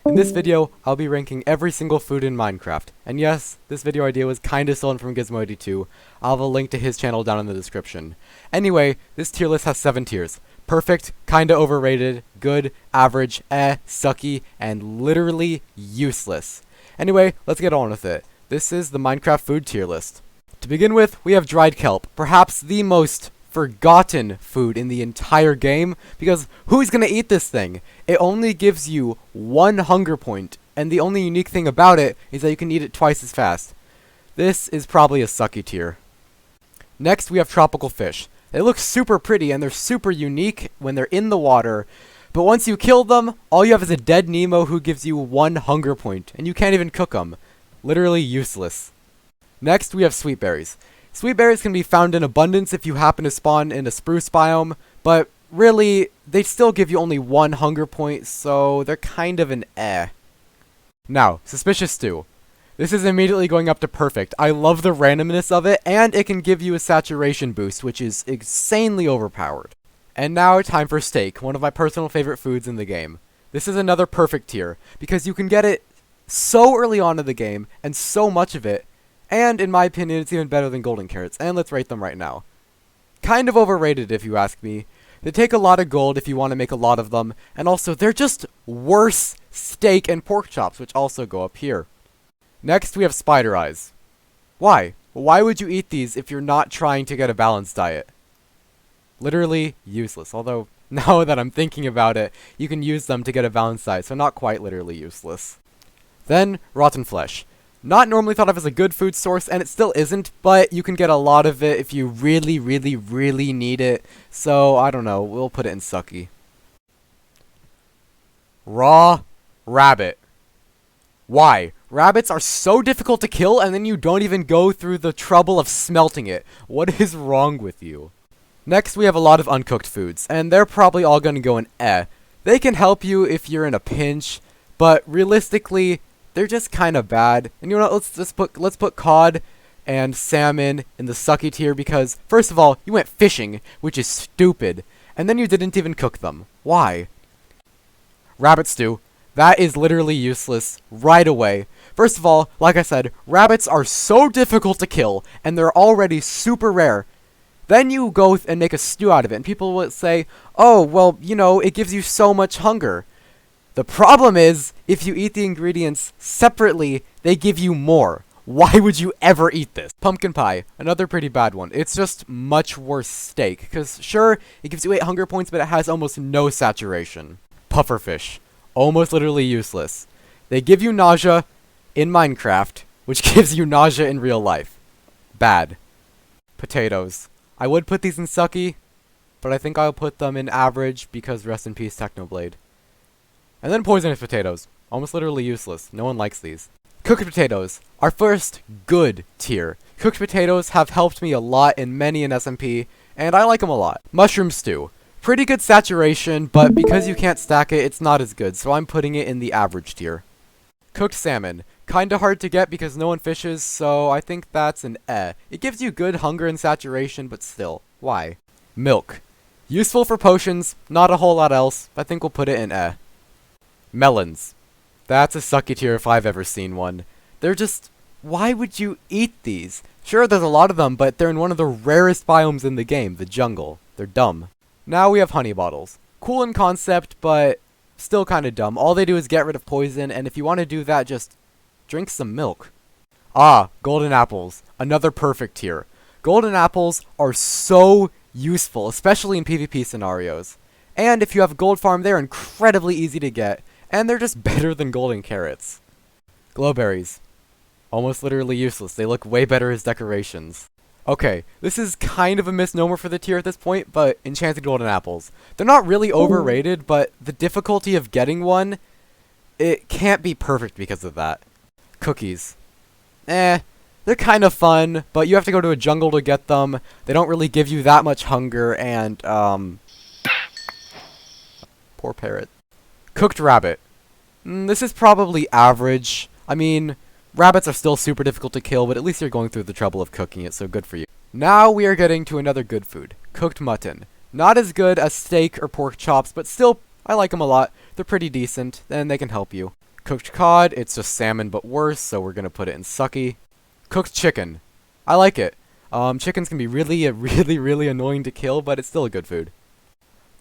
In this video, I'll be ranking every single food in Minecraft. And yes, this video idea was kinda stolen from Gizmo82. I'll have a link to his channel down in the description. Anyway, this tier list has 7 tiers. Perfect, kinda overrated, good, average, sucky, and literally useless. Anyway, let's get on with it. This is the Minecraft food tier list. To begin with, we have dried kelp, perhaps the most forgotten food in the entire game, because who's gonna eat this thing? It only gives you 1 hunger point, and the only unique thing about it is that you can eat it twice as fast. This is probably a sucky tier. Next, we have tropical fish. They look super pretty and they're super unique when they're in the water, but once you kill them, all you have is a dead Nemo who gives you 1 hunger point, and you can't even cook them. Literally useless. Next, we have sweet berries. Sweet berries can be found in abundance if you happen to spawn in a spruce biome, but really, they still give you only 1 hunger point, so they're kind of an Now, suspicious stew. This is immediately going up to perfect. I love the randomness of it, and it can give you a saturation boost, which is insanely overpowered. And now, time for steak, one of my personal favorite foods in the game. This is another perfect tier, because you can get it so early on in the game, and so much of it, and in my opinion, it's even better than golden carrots, and let's rate them right now. Kind of overrated if you ask me. They take a lot of gold if you want to make a lot of them, and also they're just worse steak and pork chops, which also go up here. Next, we have spider eyes. Why? Why would you eat these if you're not trying to get a balanced diet? Literally useless, although now that I'm thinking about it, you can use them to get a balanced diet, so not quite literally useless. Then, rotten flesh. Not normally thought of as a good food source, and it still isn't, but you can get a lot of it if you really need it, so I don't know, we'll put it in sucky. Raw rabbit. Why? Rabbits are so difficult to kill, and then you don't even go through the trouble of smelting it. What is wrong with you? Next, we have a lot of uncooked foods, and they're probably all gonna go in They can help you if you're in a pinch, but realistically, they're just kind of bad. And you know what, let's put cod and salmon in the sucky tier because, first of all, you went fishing, which is stupid, and then you didn't even cook them. Why? Rabbit stew. That is literally useless right away. First of all, like I said, rabbits are so difficult to kill, and they're already super rare. Then you go and make a stew out of it, and people will say, oh, well, you know, it gives you so much hunger. The problem is, if you eat the ingredients separately, they give you more. Why would you ever eat this? Pumpkin pie, another pretty bad one. It's just much worse steak, because sure, it gives you 8 hunger points, but it has almost no saturation. Pufferfish, almost literally useless. They give you nausea in Minecraft, which gives you nausea in real life. Bad. Potatoes. I would put these in sucky, but I think I'll put them in average because rest in peace Technoblade. And then poisonous potatoes. Almost literally useless. No one likes these. Cooked potatoes. Our first good tier. Cooked potatoes have helped me a lot in many an SMP, and I like them a lot. Mushroom stew. Pretty good saturation, but because you can't stack it, it's not as good, so I'm putting it in the average tier. Cooked salmon. Kinda hard to get because no one fishes, so I think that's an It gives you good hunger and saturation, but still. Why? Milk. Useful for potions, not a whole lot else. I think we'll put it in Melons. That's a sucky tier if I've ever seen one. They're just... why would you eat these? Sure, there's a lot of them, but they're in one of the rarest biomes in the game, the jungle. They're dumb. Now we have honey bottles. Cool in concept, but still kinda dumb. All they do is get rid of poison, and if you want to do that, just drink some milk. Golden apples. Another perfect tier. Golden apples are so useful, especially in PvP scenarios. And if you have a gold farm, they're incredibly easy to get. And they're just better than golden carrots. Glowberries. Almost literally useless. They look way better as decorations. Okay, this is kind of a misnomer for the tier at this point, but enchanted golden apples. They're not really overrated, but the difficulty of getting one, it can't be perfect because of that. Cookies. They're kind of fun, but you have to go to a jungle to get them. They don't really give you that much hunger, and, poor parrot. Cooked rabbit. This is probably average. I mean, rabbits are still super difficult to kill, but at least you're going through the trouble of cooking it, so good for you. Now we are getting to another good food. Cooked mutton. Not as good as steak or pork chops, but still, I like them a lot. They're pretty decent, and they can help you. Cooked cod, it's just salmon but worse, so we're gonna put it in sucky. Cooked chicken. I like it. Chickens can be really annoying to kill, but it's still a good food.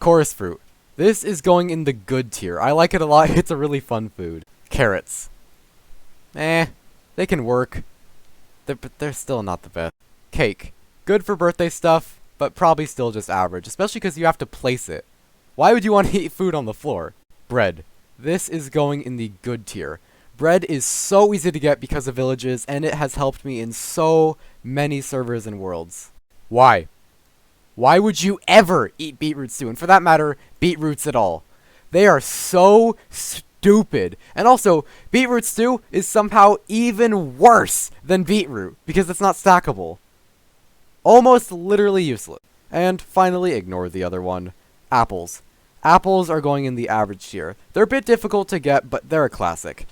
Chorus fruit. This is going in the good tier. I like it a lot. It's a really fun food. Carrots. They can work. But they're still not the best. Cake. Good for birthday stuff, but probably still just average, especially because you have to place it. Why would you want to eat food on the floor? Bread. This is going in the good tier. Bread is so easy to get because of villages, and it has helped me in so many servers and worlds. Why? Why would you ever eat beetroot stew? And for that matter, beetroots at all. They are so stupid. And also, beetroot stew is somehow even worse than beetroot because it's not stackable. Almost literally useless. And finally, ignore the other one. Apples. Apples are going in the average tier. They're a bit difficult to get, but they're a classic.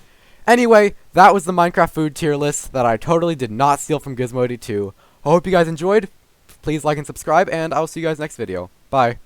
Anyway, that was the Minecraft food tier list that I totally did not steal from Gizmo82. I hope you guys enjoyed. Please like and subscribe, and I'll see you guys next video. Bye.